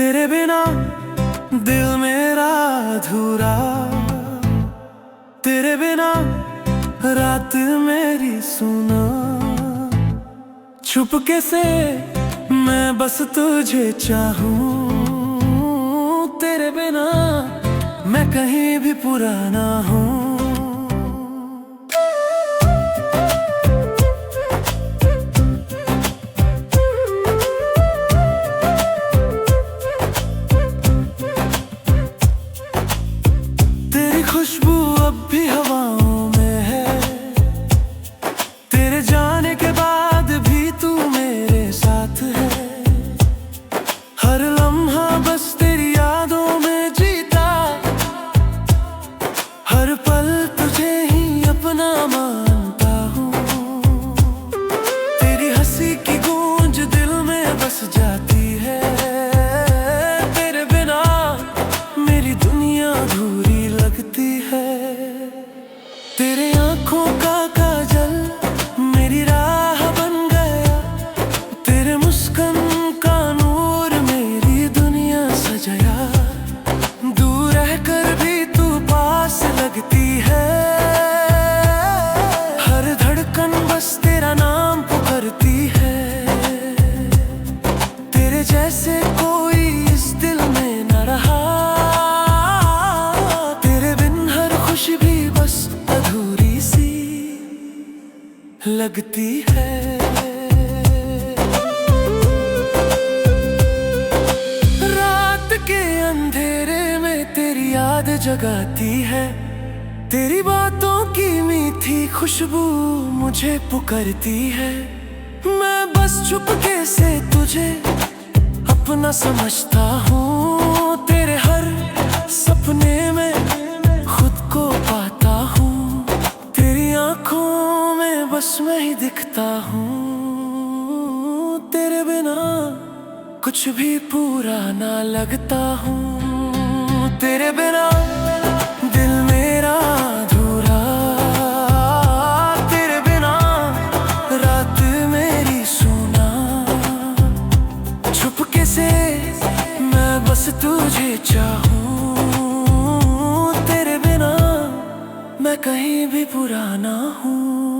तेरे बिना दिल मेरा अधूरा, तेरे बिना रात मेरी सुना। चुपके से मैं बस तुझे चाहूं, तेरे बिना मैं कहीं भी पूरा ना हूं। खुशबू अब भी हवाओं में है, तेरे जाने के बाद भी तू मेरे साथ है। हर लम्हा बस तेरी यादों में जीता, हर पल तुझे ही अपना मानता हूँ। तेरी हंसी की गूंज दिल में बस जाती है, तेरे बिना मेरी दुनिया अधूरी लगती है। तेरे आँखों का काजल मेरी राह बन गया, तेरे मुस्कान का नूर मेरी दुनिया सजाया। दूर रहकर भी तू पास लगती है, हर धड़कन बस तेरा नाम पुकारती है। तेरे जैसे कोई इस दिल में न रहा, लगती है। रात के अंधेरे में तेरी याद जगाती है, तेरी बातों की मीठी खुशबू मुझे पुकारती है। मैं बस चुपके से तुझे अपना समझता हूँ, तेरे हर सपने में खुद को पाता हूँ। तेरी आँखों बस मैं ही दिखता हूँ, तेरे बिना कुछ भी पूरा ना लगता हूँ। तेरे बिना दिल मेरा अधूरा, तेरे बिना रात मेरी सुना। चुपके से मैं बस तुझे चाहूँ, तेरे बिना मैं कहीं भी पूरा ना हूँ।